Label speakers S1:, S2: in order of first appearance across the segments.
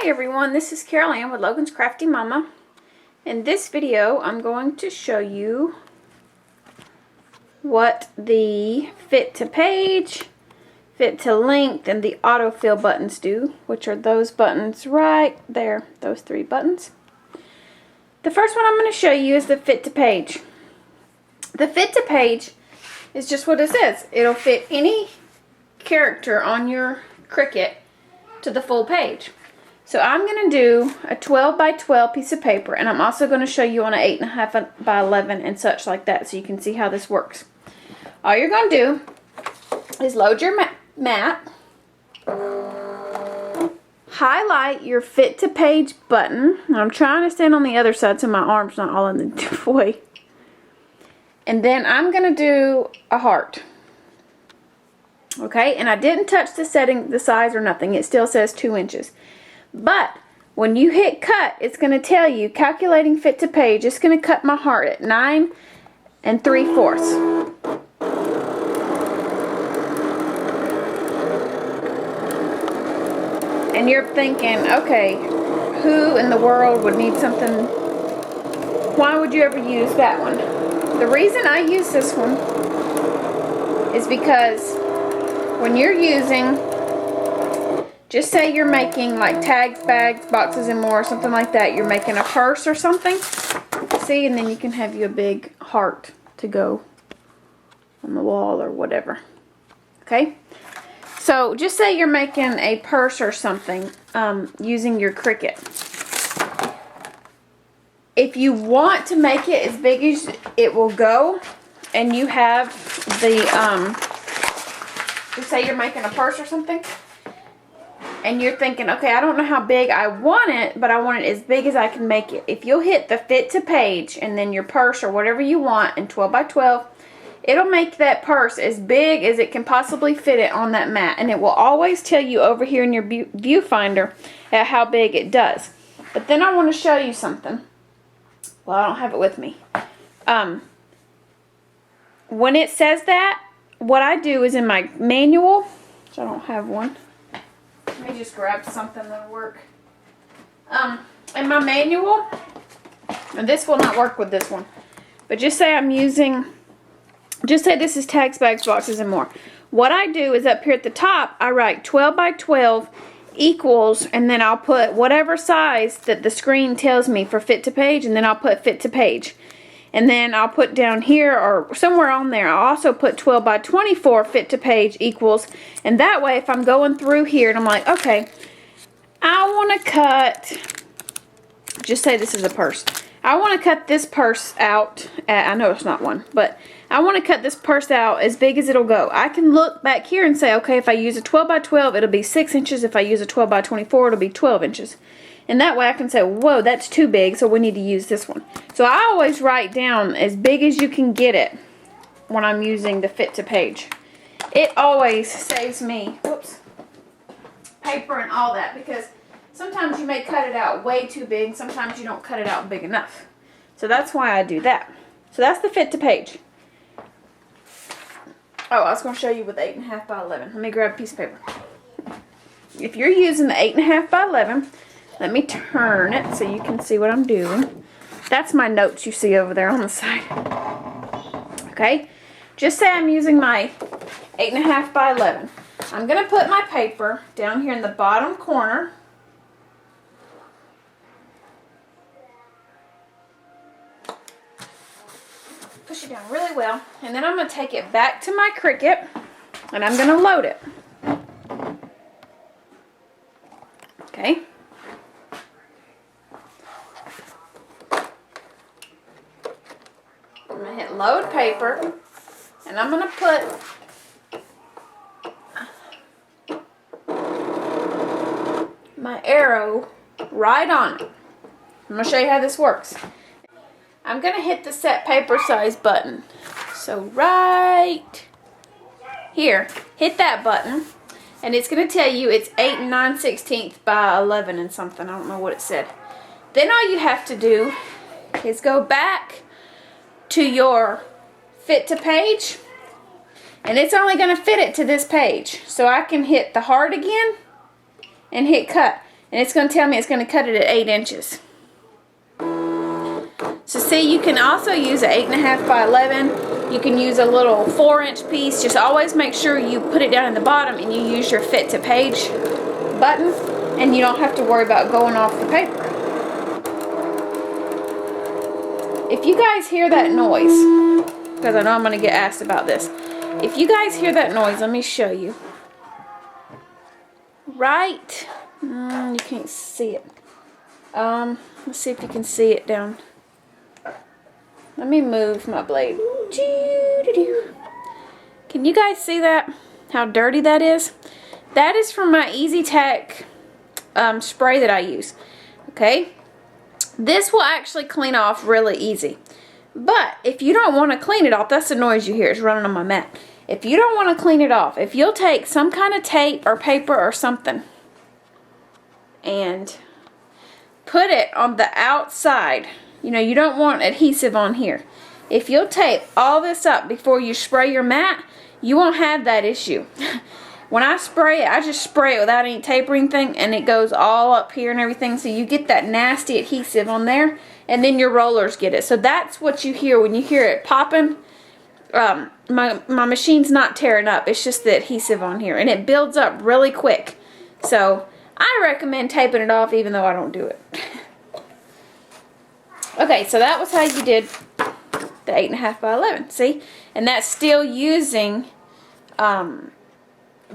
S1: Hi everyone, this is Carol Ann with Logan's Crafty Mama. In this video, I'm going to show you what the fit to page, fit to length, and the autofill buttons do, which are those buttons right there, those three buttons. The first one I'm going to show you is the fit to page. The fit to page is just what it says. It'll fit any character on your Cricut to the full page. So I'm going to do a 12 by 12 piece of paper, and I'm also going to show you on an 8.5 by 11 and such like that, so you can see how this works. All you're going to do is load your mat, highlight your fit to page button. I'm trying to stand on the other side so my arm's not all in the way. And then I'm going to do a heart. Okay, and I didn't touch the setting, the size or nothing. It still says 2 inches. But when you hit cut, it's going to tell you, calculating fit to page, it's going to cut my heart at 9 3/4. And you're thinking, okay, who in the world would need something? Why would you ever use that one? The reason I use this one is because when you're using, just say you're making like tags, bags, boxes, and more, something like that. You're making a purse or something. See, and then you can have you a big heart to go on the wall or whatever. Okay? So just say you're making a purse or something using your Cricut. If you want to make it as big as it will go, and you have the, just say you're making a purse or something, and you're thinking, okay, I don't know how big I want it, but I want it as big as I can make it. If you'll hit the fit to page and then your purse or whatever you want in 12 by 12, it'll make that purse as big as it can possibly fit it on that mat. And it will always tell you over here in your viewfinder at how big it does. But then I want to show you something. Well, I don't have it with me. When it says that, what I do is in my manual, which I don't have one. Let me just grab something that'll work. In my manual, and this will not work with this one, but just say I'm using, just say this is tags, bags, boxes, and more. What I do is up here at the top, I write 12 by 12 equals, and then I'll put whatever size that the screen tells me for fit to page, and then I'll put fit to page. And then I'll put down here or somewhere on there, I'll also put 12 by 24 fit to page equals. And that way, if I'm going through here and I'm like, okay, I want to cut, just say this is a purse. I want to cut this purse out, I know it's not one, but I want to cut this purse out as big as it'll go. I can look back here and say, okay, if I use a 12 by 12, it'll be 6 inches. If I use a 12 by 24, it'll be 12 inches. And that way I can say, whoa, that's too big, so we need to use this one. So I always write down as big as you can get it when I'm using the fit to page. It always saves me, whoops, paper and all that, because sometimes you may cut it out way too big, sometimes you don't cut it out big enough. So that's why I do that. So that's the fit to page. Oh, I was going to show you with 8.5 by 11. Let me grab a piece of paper. If you're using the 8.5 by 11, let me turn it so you can see what I'm doing. That's my notes you see over there on the side. Okay? Just say I'm using my 8.5 by 11. I'm going to put my paper down here in the bottom corner. Push it down really well. And then I'm going to take it back to my Cricut, and I'm going to load it. Okay? I'm going to hit load paper, and I'm going to put my arrow right on it. I'm going to show you how this works. I'm going to hit the set paper size button. So right here, hit that button, and it's going to tell you it's 8 9/16 by 11 and something. I don't know what it said. Then all you have to do is go back to your fit to page, and it's only going to fit it to this page. So I can hit the heart again and hit cut. and it's going to tell me it's going to cut it at 8 inches. So see, you can also use an 8.5 by 11. You can use a little 4-inch piece. Just always make sure you put it down in the bottom and you use your fit to page button, and you don't have to worry about going off the paper. If you guys hear that noise, because I know I'm going to get asked about this. If you guys hear that noise, let me show you. Right, you can't see it. Let's see if you can see it down. Let me move my blade. Can you guys see that? How dirty that is? That is from my Easy Tech spray that I use. Okay? This will actually clean off really easy. But if you don't want to clean it off, that's the noise you hear. It's running on my mat. If you don't want to clean it off, if you'll take some kind of tape or paper or something and put it on the outside, you know, you don't want adhesive on here. If you'll tape all this up before you spray your mat, you won't have that issue. When I spray it, I just spray it without any tape or anything, and it goes all up here and everything, so you get that nasty adhesive on there, and then your rollers get it. So that's what you hear when you hear it popping. My machine's not tearing up, it's just the adhesive on here, and it builds up really quick. So I recommend taping it off even though I don't do it. Okay, so that was how you did the 8.5 by 11, see? And that's still using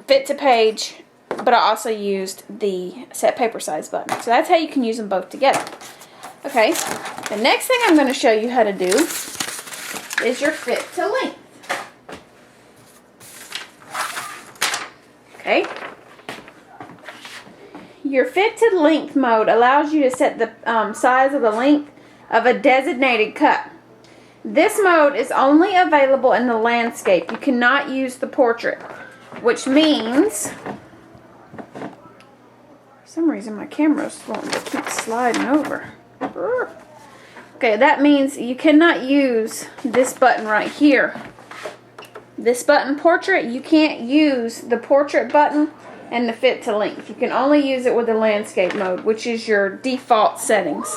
S1: fit to page, but I also used the set paper size button. So that's how you can use them both together. Okay, the next thing I'm going to show you how to do is your fit to length. Okay. Your fit to length mode allows you to set the size of the length of a designated cut. This mode is only available in the landscape. You cannot use the portrait, which means, for some reason my camera's wanting to keep sliding over. Okay, that means you cannot use this button right here. This button, portrait, you can't use the portrait button and the fit to length. You can only use it with the landscape mode, which is your default settings.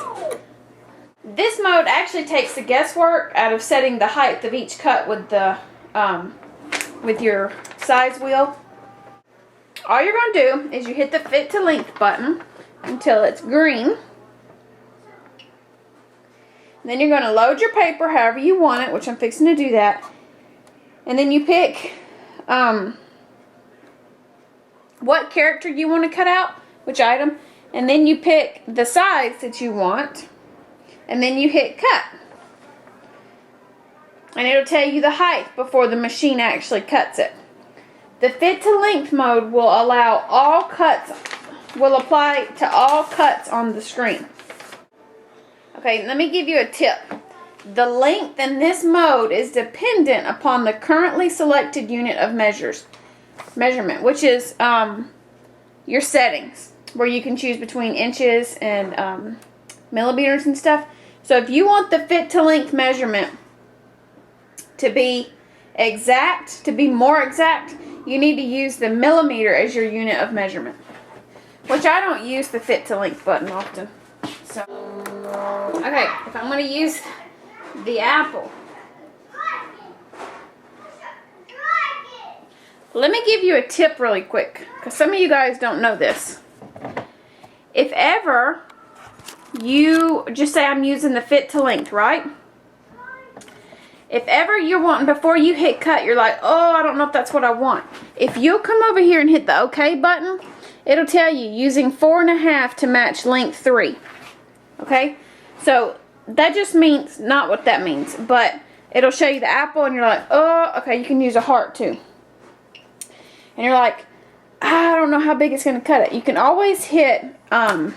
S1: This mode actually takes the guesswork out of setting the height of each cut with the with your size wheel. All you're going to do is you hit the fit to length button until it's green. Then you're going to load your paper however you want it, which I'm fixing to do that. And then you pick what character you want to cut out, which item, and then you pick the size that you want, and then you hit cut. And it'll tell you the height before the machine actually cuts it. The fit to length mode will allow all cuts, will apply to all cuts on the screen. Okay, let me give you a tip. The length in this mode is dependent upon the currently selected unit of measurement, which is your settings, where you can choose between inches and millimeters and stuff. So if you want the fit to length measurement to be exact, to be more exact, you need to use the millimeter as your unit of measurement, which I don't use the fit to length button often. So, okay, if I'm going to use the apple, let me give you a tip really quick, because some of you guys don't know this. If ever you just say I'm using the fit to length, right? If ever you're wanting, before you hit cut, you're like, oh, I don't know if that's what I want. If you'll come over here and hit the OK button, it'll tell you using 4.5 to match length 3. Okay? So that just means, not what that means, but it'll show you the apple and you're like, oh, okay, you can use a heart too. And you're like, I don't know how big it's going to cut it. You can always hit, the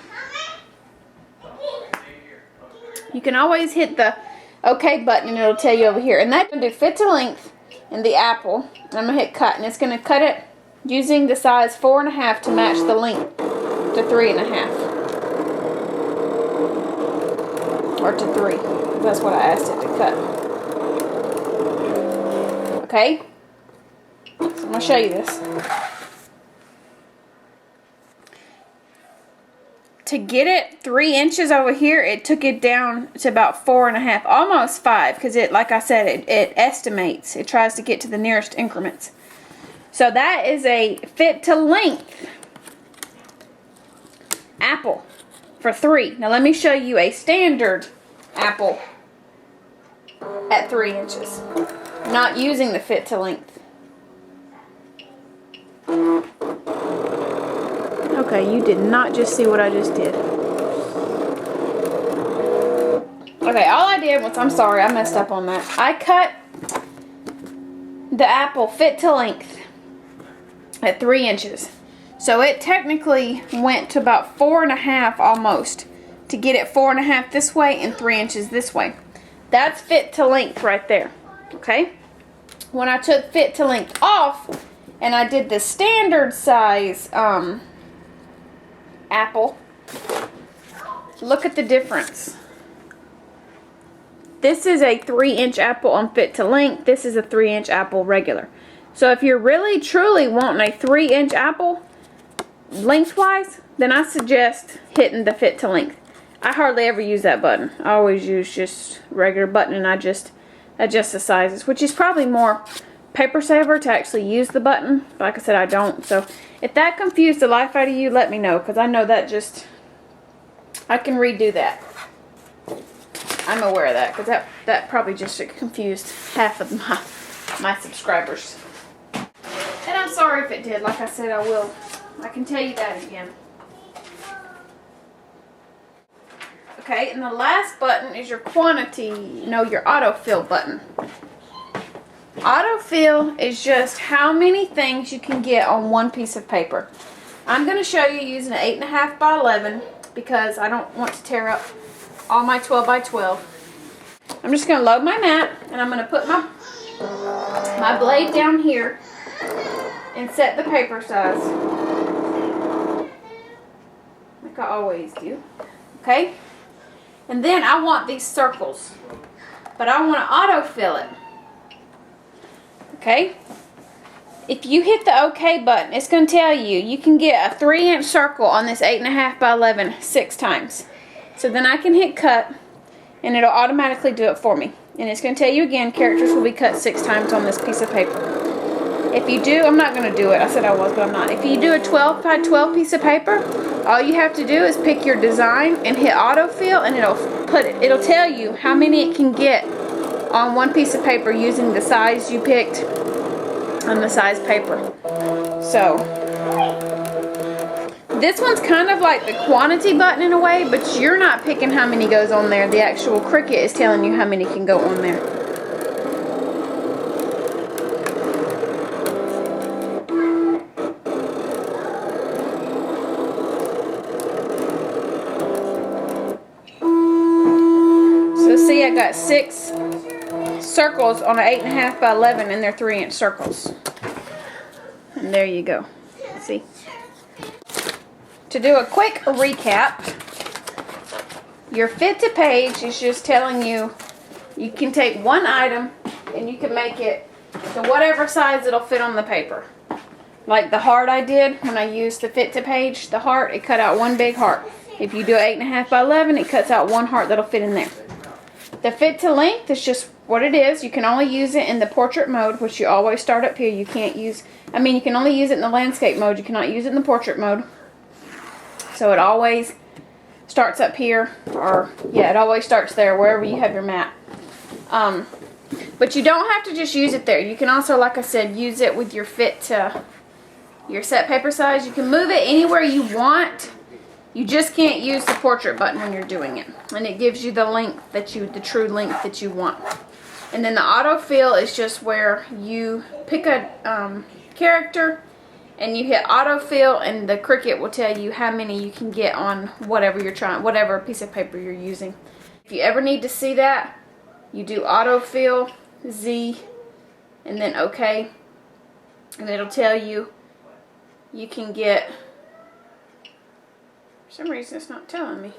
S1: OK button and it'll tell you over here. And that's going to do fit to length in the apple. I'm going to hit cut, and it's going to cut it using the size 4.5 to match the length to 3.5. Or to 3. That's what I asked it to cut. Okay? So I'm going to show you this. to get it 3 inches over here, it took it down to about 4.5, almost 5, because it, like I said, it estimates. It tries to get to the nearest increments. So that is a fit to length apple for 3. Now let me show you a standard apple at 3 inches. Not using the fit to length. Okay, you did not just see what I just did. Okay, all I did was, I'm sorry, I messed up on that. I cut the apple fit to length at 3 inches. So it technically went to about 4.5 almost to get it 4.5 this way and 3 inches this way. That's fit to length right there. Okay? When I took fit to length off and I did the standard size apple, look at the difference. This is a 3-inch apple on fit to length. This is a 3-inch apple regular. So if you're really truly wanting a 3-inch apple lengthwise, then I suggest hitting the fit to length. I hardly ever use that button. I always use just regular button, and I just adjust the sizes, which is probably more paper saver to actually use the button. But like I said, I don't. So if that confused the life out of you, let me know, because I know that just, I can redo that. I'm aware of that, because that probably just confused half of my subscribers. And I'm sorry if it did. Like I said, I can tell you that again. Okay, and the last button is your quantity, your autofill button. Autofill is just how many things you can get on one piece of paper. I'm going to show you using an 8.5 by 11 because I don't want to tear up all my 12 by 12. I'm just going to load my mat, and I'm going to put my blade down here and set the paper size like I always do. Okay? And then I want these circles, but I want to autofill it. Okay? If you hit the OK button, it's going to tell you can get a 3-inch circle on this 8.5 by 11 6 times. So then I can hit cut, and it'll automatically do it for me. And it's going to tell you again, characters will be cut 6 times on this piece of paper. If you do, I'm not going to do it. I said I was, but I'm not. If you do a 12 by 12 piece of paper, all you have to do is pick your design and hit autofill, and it'll tell you how many it can get on one piece of paper using the size you picked on the size paper. So this one's kind of like the quantity button in a way, but you're not picking how many goes on there. The actual Cricut is telling you how many can go on there. So see, I got 6 circles on an 8.5 by 11, and they're 3-inch circles. And there you go. See? To do a quick recap, your fit to page is just telling you can take one item and you can make it to whatever size it'll fit on the paper. Like the heart I did when I used the fit to page, the heart, it cut out one big heart. If you do 8.5 by 11, it cuts out one heart that'll fit in there. The fit to length is just what it is. You can only use it in the portrait mode, which you always start up here. You can't use, you can only use it in the landscape mode. You cannot use it in the portrait mode. So it always starts up here, or yeah, it always starts there wherever you have your mat. But you don't have to just use it there. You can also, like I said, use it with your fit to your set paper size. You can move it anywhere you want. You just can't use the portrait button when you're doing it. And it gives you the length the true length that you want. And then the autofill is just where you pick a character and you hit autofill, and the Cricut will tell you how many you can get on whatever piece of paper you're using. If you ever need to see that, you do autofill, Z, and then OK. And it'll tell you can get, for some reason it's not telling me.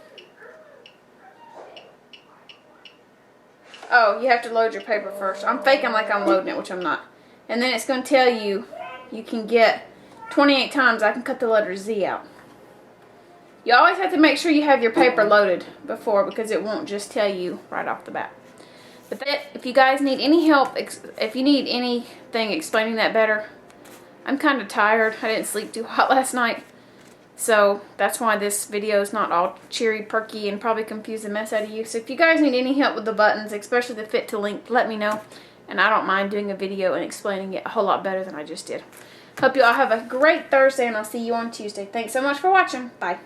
S1: Oh, you have to load your paper first. I'm faking like I'm loading it, which I'm not. And then it's going to tell you can get 28 times. I can cut the letter Z out. You always have to make sure you have your paper loaded before, because it won't just tell you right off the bat. But if you guys need any help, if you need anything explaining that better, I'm kind of tired. I didn't sleep too hot last night. So that's why this video is not all cheery, perky, and probably confuse the mess out of you. So if you guys need any help with the buttons, especially the fit to length, let me know. And I don't mind doing a video and explaining it a whole lot better than I just did. Hope you all have a great Thursday, and I'll see you on Tuesday. Thanks so much for watching. Bye.